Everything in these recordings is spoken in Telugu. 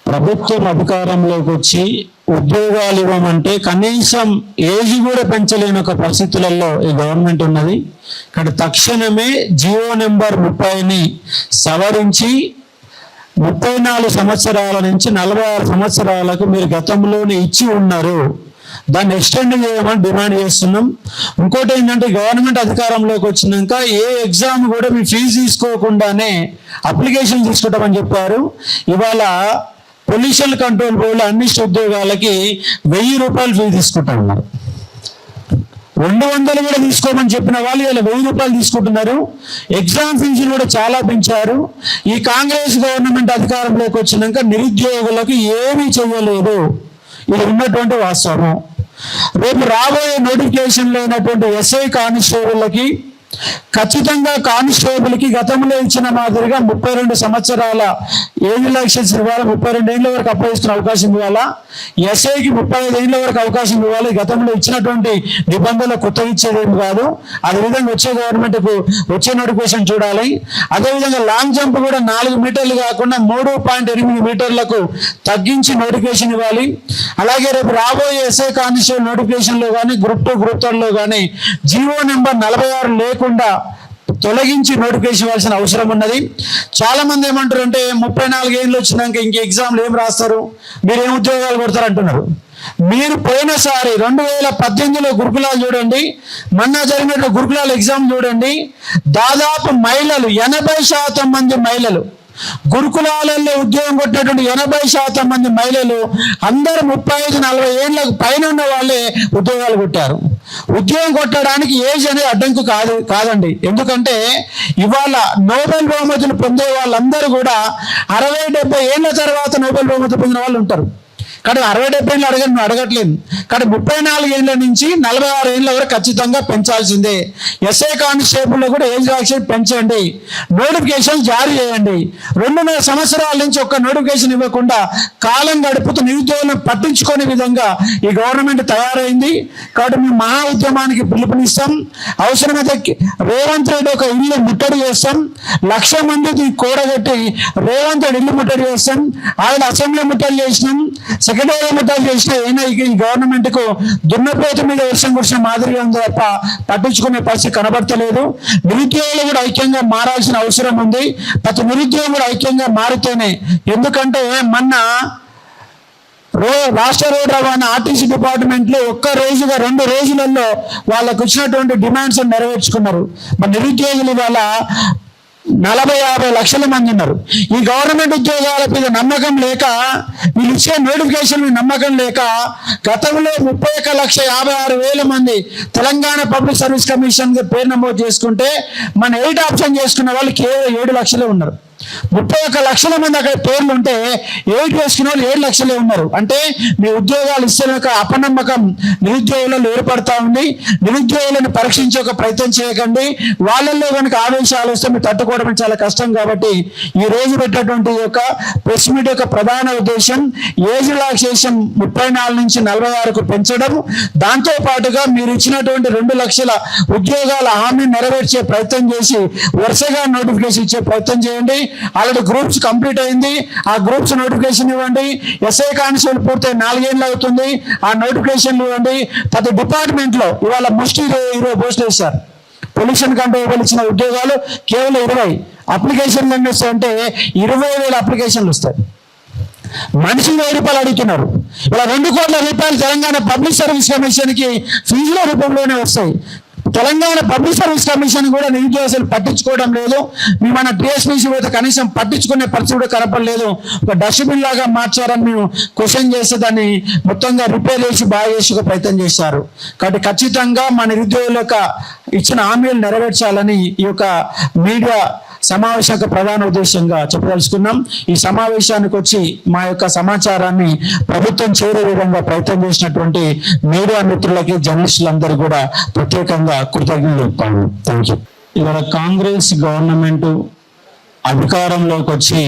ప్రభుత్వం అధికారంలోకి వచ్చి ఉద్యోగాలు ఇవ్వమంటే కనీసం ఏజ్ కూడా పెంచలేని ఒక పరిస్థితులలో ఈ గవర్నమెంట్ ఉన్నది. ఇక్కడ తక్షణమే జియో నెంబర్ 30ని సవరించి 34 సంవత్సరాల నుంచి 46 సంవత్సరాలకు మీరు గతంలోనే ఇచ్చి ఉన్నారు, దాన్ని ఎక్స్టెండ్ చేయమని డిమాండ్ చేస్తున్నాం. ఇంకోటి ఏంటంటే గవర్నమెంట్ అధికారంలోకి వచ్చినాక ఏ ఎగ్జామ్ కూడా మీ ఫీజు తీసుకోకుండానే అప్లికేషన్ తీసుకుంటామని చెప్పారు. ఇవాళ పొల్యూషన్ కంట్రోల్ బోర్డు అన్ని ఉద్యోగాలకి 1000 రూపాయలు ఫీజు తీసుకుంటున్నారు. 200 కూడా తీసుకోమని చెప్పిన వాళ్ళు ఇలా 1000 రూపాయలు తీసుకుంటున్నారు. ఎగ్జామ్ ఫీజులు కూడా చాలా పెంచారు. ఈ కాంగ్రెస్ గవర్నమెంట్ అధికారంలోకి వచ్చినాక నిరుద్యోగులకు ఏమీ చేయలేదు. ఇది ఉన్నటువంటి వాస్తవం. రేపు రాబోయే నోటిఫికేషన్లో అయినటువంటి ఎస్ఐ కానిస్టేబుల్కి ఖచ్చితంగా కానిస్టేబుల్కి గతంలో ఇచ్చిన మాదిరిగా 32 సంవత్సరాల ఏజ్ లైసెన్స్ ఇవ్వాలి, 32 ఏళ్ళ వరకు అప్పగిస్తున్న అవకాశం ఇవ్వాలా. ఎస్ఐకి 35 ఏళ్ళ వరకు అవకాశం ఇవ్వాలి. గతంలో ఇచ్చినటువంటి నిబంధనలు కొత్తగా ఇచ్చేదేమి కాదు. అదేవిధంగా వచ్చే గవర్నమెంట్కు వచ్చే నోటిఫికేషన్ చూడాలి. అదేవిధంగా లాంగ్ జంప్ కూడా 4 మీటర్లు కాకుండా 3.8 మీటర్లకు తగ్గించి నోటిఫికేషన్ ఇవ్వాలి. అలాగే రేపు రాబోయే ఎస్ఐ కానిస్టేబుల్ నోటిఫికేషన్లో కానీ గ్రూప్ 2 గ్రూప్ 3లో కానీ జియో నెంబర్ 46 లేకుండా తొలగించి నోటిఫికేషన్ ఇవ్వాల్సిన అవసరం ఉన్నది. చాలా మంది ఏమంటారు అంటే 34 ఏళ్ళు వచ్చినాక ఇంక ఎగ్జామ్లు ఏం రాస్తారు, మీరు ఏం ఉద్యోగాలు కొడతారు అంటున్నారు. మీరు పోయినసారి 2018లో గురుకులాలు చూడండి, మొన్న జరిగిన గురుకులాల ఎగ్జామ్ చూడండి. దాదాపు మహిళలు 80% మంది మహిళలు గురుకులాలలో ఉద్యోగం కొట్టినటువంటి 80% మంది మహిళలు అందరూ 35-40 ఏళ్ళకు పైన ఉన్న వాళ్ళే ఉద్యోగాలు కొట్టారు. ఉద్యోగం కొట్టడానికి ఏజ్ అనేది అడ్డంకు కాదండి. ఎందుకంటే ఇవాళ నోబెల్ బహుమతులు పొందే వాళ్ళందరూ కూడా 60-70 ఏళ్ళ తర్వాత నోబెల్ బహుమతులు పొందిన వాళ్ళు ఉంటారు. కానీ 60-70 ఏళ్ళు అడగట్లేదు. కానీ 34 ఏళ్ళ నుంచి 46 ఏళ్ళ వరకు ఖచ్చితంగా పెంచాల్సిందే. ఎస్ఐ కానిస్టేబుల్లో కూడా ఏజ్ రిలాక్సేషన్ పెంచండి, నోటిఫికేషన్ జారీ చేయండి. 2.5 సంవత్సరాల నుంచి ఒక్క నోటిఫికేషన్ ఇవ్వకుండా కాలం గడుపుతూ నిరుద్యోగులను పట్టించుకునే విధంగా ఈ గవర్నమెంట్ తయారైంది. కాబట్టి మేము మహా ఉద్యమానికి పిలుపునిస్తాం. అవసరమైతే రేవంత్ రెడ్డి ఒక ఇల్లు ముట్టడి చేస్తాం, 1,00,000 మంది కూడగట్టి రేవంత్ రెడ్డి ఇల్లు ముట్టడి చేస్తాం. ఆయన అసెంబ్లీ ముట్టడి చేసినాం, సెక్రటరీ ముట్టడి చేసిన అయినా ఈ గవర్నమెంట్ కు దున్నపోతు మీద వర్షం కురిసిన మాదిరిగా ఉంది తప్ప పట్టించుకునే పరిస్థితి కనబడతలేదు. నిరుద్యోగులు కూడా ఐక్యంగా మారాల్సిన అవసరం ఉంది. ప్రతి నిరుద్యోగం కూడా ఐక్యంగా మారితేనే. ఎందుకంటే మొన్న రాష్ట్ర రోడ్ రవాణా ఆర్టీసీ డిపార్ట్మెంట్లో 2 రోజులలో వాళ్ళకు వచ్చినటువంటి డిమాండ్స్ నెరవేర్చుకున్నారు. మరి నిరుద్యోగులు ఇవాళ 40-50 లక్షల మంది ఉన్నారు. ఈ గవర్నమెంట్ ఉద్యోగాల మీద నమ్మకం లేక, వీళ్ళు ఇచ్చే నోటిఫికేషన్ నమ్మకం లేక గతంలో 31,56,000 మంది తెలంగాణ పబ్లిక్ సర్వీస్ కమిషన్ పేరు నమోదు చేసుకుంటే మన 8 ఆప్షన్ చేసుకున్న వాళ్ళు కేవలం 7 లక్షలే ఉన్నారు. 31 లక్షల మంది అక్కడ పేర్లు ఉంటే 8 వేసుకున్న వాళ్ళు 7 లక్షలే ఉన్నారు. అంటే మీ ఉద్యోగాలు ఇస్తున్న అపనమ్మకం నిరుద్యోగులలో ఏర్పడతా ఉంది. నిరుద్యోగులను పరీక్షించే ఒక ప్రయత్నం చేయకండి. వాళ్ళల్లో కనుక ఆవేశాలు వస్తే మీరు తట్టుకోవడం చాలా కష్టం. కాబట్టి ఈ రోజు పెట్టినటువంటి యొక్క ప్రెస్ మీట్ యొక్క ప్రధాన ఉద్దేశం ఏజ్ రిలాక్సేషన్ 34 నుంచి 46కు పెంచడం. దాంతో పాటుగా మీరు ఇచ్చినటువంటి 2 లక్షల ఉద్యోగాల హామీని నెరవేర్చే ప్రయత్నం చేసి వరుసగా నోటిఫికేషన్ ఇచ్చే ప్రయత్నం చేయండి. ఆల్రెడీ గ్రూప్స్ కంప్లీట్ అయింది, ఆ గ్రూప్స్ నోటిఫికేషన్ ఇవ్వండి. ఎస్ఐ కానిస్టేబుల్ పూర్తి 4 ఏళ్ళు అవుతుంది, ఆ నోటిఫికేషన్ ఇవ్వండి. ప్రతి డిపార్ట్మెంట్ లో ఇవాళ ముష్టి 20 పోస్టులు ఇస్తారు. పొల్యూషన్ కంట్రోల్ ఇచ్చిన ఉద్యోగాలు కేవలం 20. అప్లికేషన్లు ఎన్ని వస్తాయంటే 20,000 అప్లికేషన్లు వస్తాయి. మనిషికి 1000 రూపాయలు అడుగుతున్నారు. ఇలా 2 కోట్ల రూపాయలు తెలంగాణ పబ్లిక్ సర్వీస్ కమిషన్ కి ఫీజుల రూపంలోనే వస్తాయి. తెలంగాణ పబ్లిక్ సర్వీస్ కమిషన్ కూడా నిరుద్యోగులు పట్టించుకోవడం లేదు. మేము మన టీఎస్పీసీ పోతే కనీసం పట్టించుకునే పరిస్థితి కూడా కనపడలేదు. ఒక డస్ట్బిన్ లాగా మార్చారని మేము క్వశ్చన్ చేస్తే దాన్ని మొత్తంగా రిపేర్ చేసి బాగా చేసే ప్రయత్నం చేశారు. కాబట్టి ఖచ్చితంగా మన నిరుద్యోగుల యొక్క ఇచ్చిన హామీలు నెరవేర్చాలని ఈ యొక్క మీడియా సమావేశం యొక్క ప్రధాన ఉద్దేశంగా చెప్పదలుచుకున్నాం. ఈ సమావేశానికి వచ్చి మా యొక్క సమాచారాన్ని ప్రభుత్వం చేరే విధంగా ప్రయత్నం చేసినటువంటి మీడియా మిత్రులకి, జర్నలిస్టులందరూ కూడా ప్రత్యేకంగా కృతజ్ఞతలు చెప్తాను. Thank you. ఇవాళ కాంగ్రెస్ గవర్నమెంట్ అధికారంలోకి వచ్చి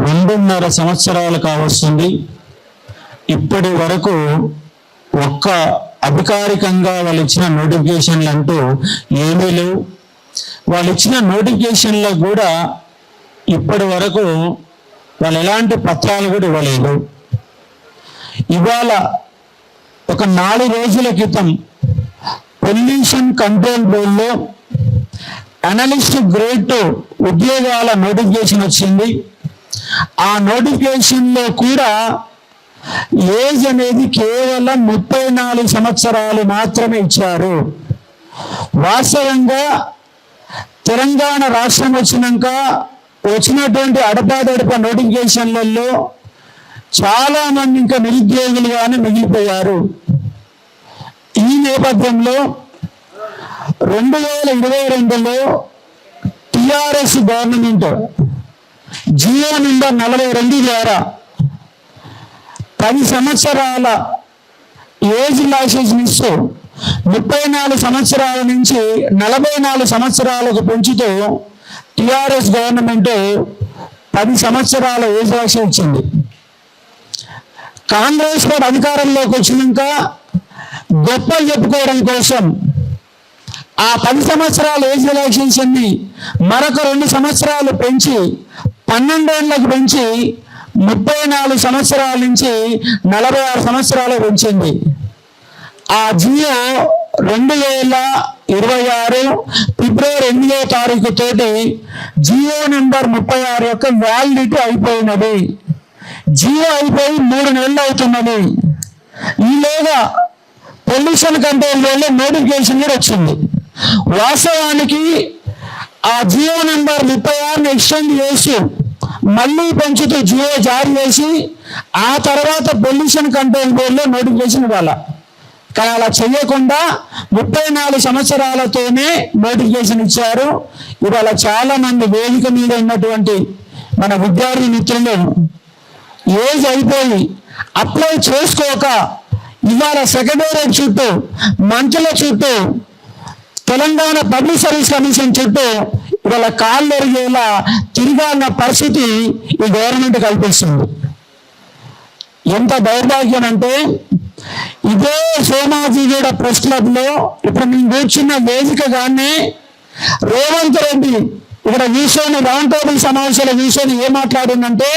2.5 సంవత్సరాలు కావస్తుంది. ఇప్పటి వరకు ఒక్క అధికారికంగా వాళ్ళు ఇచ్చిన నోటిఫికేషన్లు అంటూ ఏమీ లేవు. వాళ్ళు ఇచ్చిన నోటిఫికేషన్లో కూడా ఇప్పటి వరకు వాళ్ళు ఎలాంటి పత్రాలు కూడా ఇవ్వలేదు. ఇవాళ ఒక 4 రోజుల క్రితం పొల్యూషన్ కంట్రోల్ బోర్డులో అనలిస్ట్ గ్రేడ్ 2 ఉద్యోగాల నోటిఫికేషన్ వచ్చింది. ఆ నోటిఫికేషన్లో కూడా ఏజ్ అనేది కేవలం 34 సంవత్సరాలు మాత్రమే ఇచ్చారు. వాస్తవంగా తెలంగాణ రాష్ట్రం వచ్చినటువంటి అడపాదడప నోటిఫికేషన్లలో చాలా మంది ఇంకా నిరుద్యోగులుగానే మిగిలిపోయారు. ఈ నేపథ్యంలో 2022లో టిఆర్ఎస్ గవర్నమెంట్ జియో నెంబర్ 42 ద్వారా 10 సంవత్సరాల ఏజ్ లైసెన్స్ ఇస్తూ 34 సంవత్సరాల నుంచి 44 సంవత్సరాలకు పెంచుతూ టిఆర్ఎస్ గవర్నమెంట్ 10 సంవత్సరాల ఏజ్ లైసెన్స్ ఇచ్చింది. కాంగ్రెస్ పార్టీ అధికారంలోకి వచ్చినాక గొప్పలు చెప్పుకోవడం కోసం ఆ 10 సంవత్సరాల ఏజ్ రిలాక్సేషన్ని మరొక 2 సంవత్సరాలు పెంచి 12 ఏళ్లకు పెంచి 34 సంవత్సరాల నుంచి 46 సంవత్సరాలు పెంచింది. ఆ జియో 2026 ఫిబ్రవరి 8వ తారీఖు తోటి జియో నెంబర్ 36 యొక్క వ్యాలిడిటీ అయిపోయినది. జియో అయిపోయి 3 నెలలు అవుతున్నది. ఈలోగా పొల్యూషన్ కంట్రోల్ బోర్డులో నోటిఫికేషన్ కూడా వచ్చింది. వాస్తవానికి ఆ జియో నెంబర్ 36ని ఎక్స్టెండ్ చేసి మళ్ళీ పెంచుతూ జియో జారీ చేసి ఆ తర్వాత పొల్యూషన్ కంట్రోల్ బోర్డులో నోటిఫికేషన్ ఇవ్వాలి. కానీ అలా చేయకుండా 34 సంవత్సరాలతోనే నోటిఫికేషన్ ఇచ్చారు. ఇవాళ చాలా మంది వేదిక మీద ఉన్నటువంటి మన విద్యార్థి మిత్రులు ఏజ్ అయిపోయి అప్లై చేసుకోక ఇవాళ సెక్రటేరియట్ చుట్టూ, మంత్రుల చుట్టూ, తెలంగాణ పబ్లిక్ సర్వీస్ కమిషన్ చుట్టూ ఇవాళ కాళ్ళు ఎరిగేలా తిరగాలన్న పరిస్థితి ఈ గవర్నమెంట్ కల్పిస్తుంది. ఎంత దౌర్భాగ్యం అంటే ఇదే సోమాజిగూడ ప్రెస్ క్లబ్లో ఇప్పుడు మేము కూర్చున్న వేదిక కానీ రేవంత్ రెడ్డి ఇక్కడ కూర్చొని రౌండ్ టేబుల్ సమావేశాలు కూర్చొని ఏం మాట్లాడిందంటే,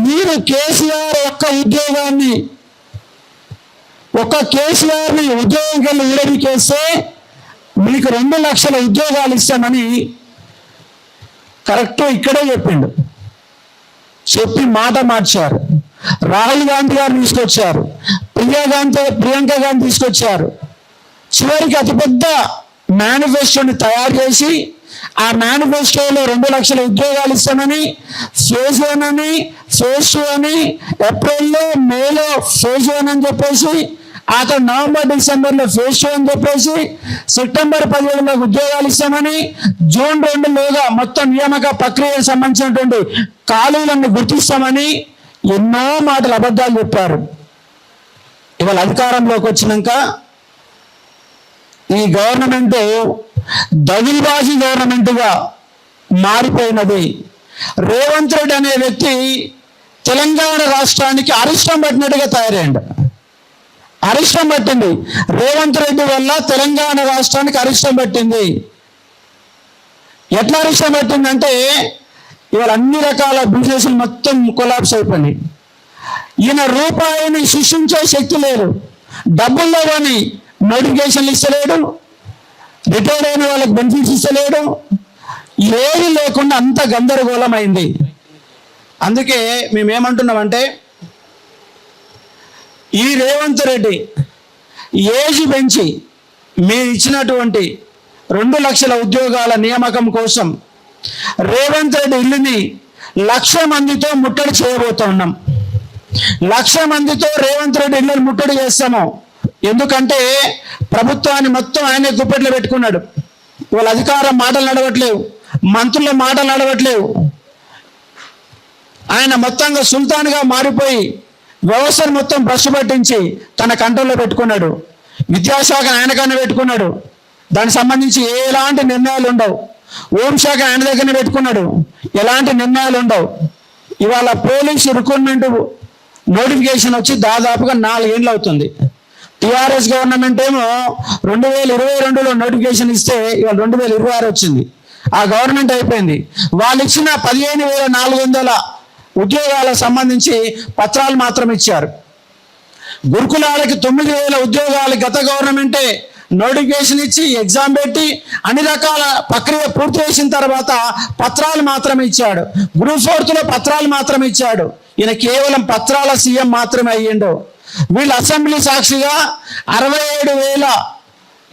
మీరు కేసీఆర్ ఉద్యోగాన్ని ఉద్యోగంకి వెళ్ళి ఊడబికేస్తే మీకు 2 లక్షల ఉద్యోగాలు ఇస్తామని కరెక్ట్ ఇక్కడే చెప్పిండు. చెప్పి మాట మార్చారు. రాహుల్ గాంధీ గారు తీసుకొచ్చారు, ప్రియాంక గాంధీ తీసుకొచ్చారు. చివరికి అతిపెద్ద మేనిఫెస్టోని తయారు చేసి ఆ మేనిఫెస్టోలో 2 లక్షల ఉద్యోగాలు ఇస్తామని ఫేజ్ 1 అని, ఫేజ్ 2 అని, ఏప్రిల్లో మేలో ఫేజ్ 1 అని చెప్పేసి, ఆ తర్వాత నవంబర్ డిసెంబర్లో ఫేజ్ 2 అని చెప్పేసి, సెప్టెంబర్ 17లో ఉద్యోగాలు ఇస్తామని, జూన్ 2లోగా మొత్తం నియామక ప్రక్రియకు సంబంధించినటువంటి ఖాళీలను గుర్తిస్తామని ఎన్నో మాటలు అబద్ధాలు చెప్పారు. ఇవాళ అధికారంలోకి వచ్చినాక ఈ గవర్నమెంట్ దగులుబాజీ గవర్నమెంట్గా మారిపోయినది. రేవంత్ రెడ్డి అనే వ్యక్తి తెలంగాణ రాష్ట్రానికి అరిష్టం పట్టినట్టుగా తయారైండు. అరిష్టం పట్టింది. రేవంత్ రెడ్డి వల్ల తెలంగాణ రాష్ట్రానికి అరిష్టం పట్టింది. ఎట్లా అరిష్టం పట్టిందంటే ఇవాళ అన్ని రకాల బిజినెస్లు మొత్తం కొలాప్స్ అయిపోయినాయి. ఈయన రూపాయిని సృష్టించే శక్తి లేదు. డబ్బుల్లో కానీ నోటిఫికేషన్లు ఇస్తలేడు, రిటైర్డ్ అయిన వాళ్ళకి బెనిఫిట్స్ ఇస్తలేడు, ఏది లేకుండా అంత గందరగోళం అయింది. అందుకే మేమేమంటున్నామంటే ఈ రేవంత్ రెడ్డి ఏజ్ పెంచి మీరు ఇచ్చినటువంటి 2 లక్షల ఉద్యోగాల నియామకం కోసం రేవంత్ రెడ్డి ఇల్లుని 1,00,000 మందితో ముట్టడి చేయబోతున్నాం. 1,00,000 మందితో రేవంత్ రెడ్డి ఇల్లుని ముట్టడి చేస్తాము. ఎందుకంటే ప్రభుత్వాన్ని మొత్తం ఆయనే గుప్పెట్లో పెట్టుకున్నాడు. వాళ్ళ అధికారం మాటలు నడవట్లేవు, మంత్రుల మాటలు నడవట్లేవు. ఆయన మొత్తంగా సుల్తాన్గా మారిపోయి వ్యవస్థను మొత్తం భ్రష్టు పట్టించి తన కంట్రోల్లో పెట్టుకున్నాడు. విద్యాశాఖ ఆయనకన్నా పెట్టుకున్నాడు. దానికి సంబంధించి ఎలాంటి నిర్ణయాలు ఉండవు. హోంశాఖ ఆయన దగ్గరనే పెట్టుకున్నాడు. ఎలాంటి నిర్ణయాలు ఉండవు. ఇవాళ పోలీసు రిక్రూట్మెంట్ నోటిఫికేషన్ వచ్చి దాదాపుగా 4 ఏళ్ళు అవుతుంది. టిఆర్ఎస్ గవర్నమెంట్ ఏమో 2022లో నోటిఫికేషన్ ఇస్తే ఇవాళ 2026 వచ్చింది. ఆ గవర్నమెంట్ అయిపోయింది. వాళ్ళు ఇచ్చిన 15,400 ఉద్యోగాలకు సంబంధించి పత్రాలు మాత్రం ఇచ్చారు. గురుకులాలకి 9,000 ఉద్యోగాలు గత గవర్నమెంటే నోటిఫికేషన్ ఇచ్చి ఎగ్జామ్ పెట్టి అన్ని రకాల ప్రక్రియ పూర్తి చేసిన తర్వాత పత్రాలు మాత్రం ఇచ్చాడు. గ్రూప్ 4లో పత్రాలు మాత్రం ఇచ్చాడు. ఈయన కేవలం పత్రాల సీఎం మాత్రమే అయ్యిండు. వీళ్ళు అసెంబ్లీ సాక్షిగా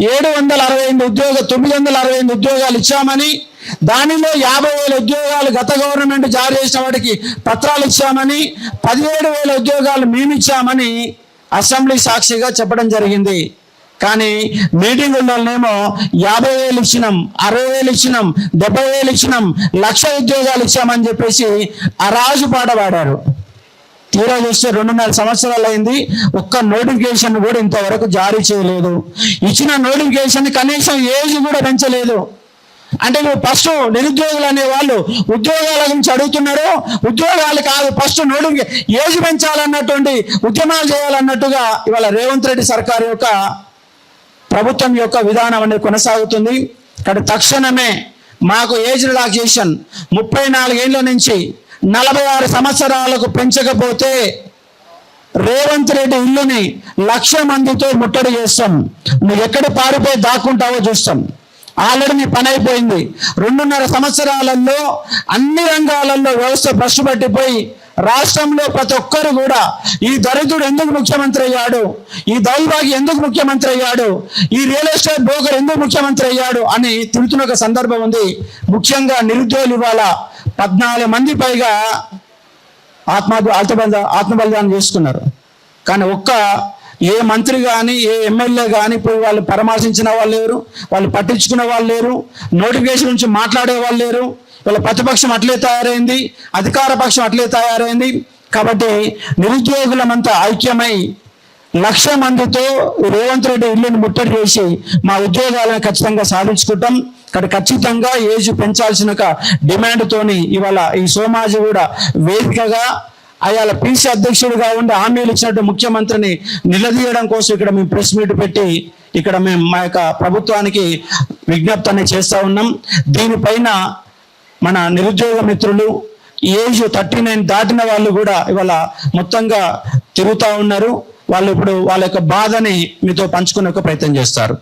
968 ఉద్యోగాలు ఇచ్చామని, దానిలో 50,000 ఉద్యోగాలు గత గవర్నమెంట్ జారీ చేసిన వాటికి పత్రాలు ఇచ్చామని, 17,000 ఉద్యోగాలు మేము ఇచ్చామని అసెంబ్లీ సాక్షిగా చెప్పడం జరిగింది. కానీ మీటింగుల్లోనేమో 50,000 ఇచ్చినాం, 60,000 ఇచ్చినాం, 70,000 ఇచ్చినాం, 1,00,000 ఉద్యోగాలు ఇచ్చామని చెప్పేసి ఆ రాజు పాట పాడారు. తీరా చూస్తే 2.5 సంవత్సరాలు అయింది, ఒక్క నోటిఫికేషన్ కూడా ఇంతవరకు జారీ చేయలేదు. ఇచ్చిన నోటిఫికేషన్ కనీసం ఏజ్ కూడా పెంచలేదు. అంటే నువ్వు ఫస్ట్ నిరుద్యోగులు అనే వాళ్ళు ఉద్యోగాల గురించి అడుగుతున్నారు, ఉద్యోగాలు కాదు ఫస్ట్ నోటిఫికేషన్ ఏజ్ పెంచాలన్నటువంటి ఉద్యమాలు చేయాలన్నట్టుగా ఇవాళ రేవంత్ రెడ్డి సర్కార్ యొక్క ప్రభుత్వం యొక్క విధానం అనేది కొనసాగుతుంది. కాబట్టి తక్షణమే మాకు ఏజ్ రిలాక్సేషన్ 34 ఏళ్ళ నుంచి 46 సంవత్సరాలకు పెంచకపోతే రేవంత్ రెడ్డి ఇల్లుని 1,00,000 మందితో ముట్టడి చేస్తాం. నువ్వు ఎక్కడ పారిపోయి దాక్కుంటావో చూస్తాం. ఆల్రెడీ నీ పని అయిపోయింది. 2.5 సంవత్సరాలలో అన్ని రంగాలలో వ్యవస్థ భ్రష్టు పట్టిపోయి రాష్ట్రంలో ప్రతి ఒక్కరు కూడా ఈ దరిద్రుడు ఎందుకు ముఖ్యమంత్రి అయ్యాడు, ఈ దౌర్భాగ్యం ఎందుకు ముఖ్యమంత్రి అయ్యాడు, ఈ రియల్ ఎస్టేట్ బ్రోకర్ ఎందుకు ముఖ్యమంత్రి అయ్యాడు అని తిరుగుతున్న ఒక సందర్భం ఉంది. ముఖ్యంగా నిరుద్యోగులు ఇవాళ 14 మంది పైగా ఆత్మబలిదానం చేసుకున్నారు. కానీ ఏ మంత్రి కానీ ఏ ఎమ్మెల్యే కానీ పోయి వాళ్ళు పరామర్శించిన వాళ్ళు లేరు, వాళ్ళు పట్టించుకున్న వాళ్ళు లేరు, నోటిఫికేషన్ నుంచి మాట్లాడే వాళ్ళు లేరు. వీళ్ళ ప్రతిపక్షం అట్లే తయారైంది, అధికార పక్షం అట్లే తయారైంది. కాబట్టి నిరుద్యోగులమంతా ఐక్యమై 1,00,000 మందితో రేవంత్ రెడ్డి ఇల్లుని ముట్టడి చేసి మా ఉద్యోగాలను ఖచ్చితంగా సాధించుకుంటాం. ఇక్కడ ఖచ్చితంగా ఏజ్ పెంచాల్సిన డిమాండ్తోని ఇవాళ ఈ సోమాజి కూడా వేదికగా అయాల పీసీ అధ్యక్షుడిగా ఉండి హామీలు ఇచ్చినట్టు ముఖ్యమంత్రిని నిలదీయడం కోసం ఇక్కడ మేము ప్రెస్ మీట్ పెట్టి ఇక్కడ మేము మా యొక్క ప్రభుత్వానికి విజ్ఞప్తి చేస్తూ ఉన్నాం. దీనిపైన మన నిరుద్యోగ మిత్రులు ఏజ్ 39 దాటిన వాళ్ళు కూడా ఇవాళ మొత్తంగా తిరుగుతూ ఉన్నారు. వాళ్ళు ఇప్పుడు వాళ్ళ యొక్క బాధని మీతో పంచుకునే ప్రయత్నం చేస్తారు.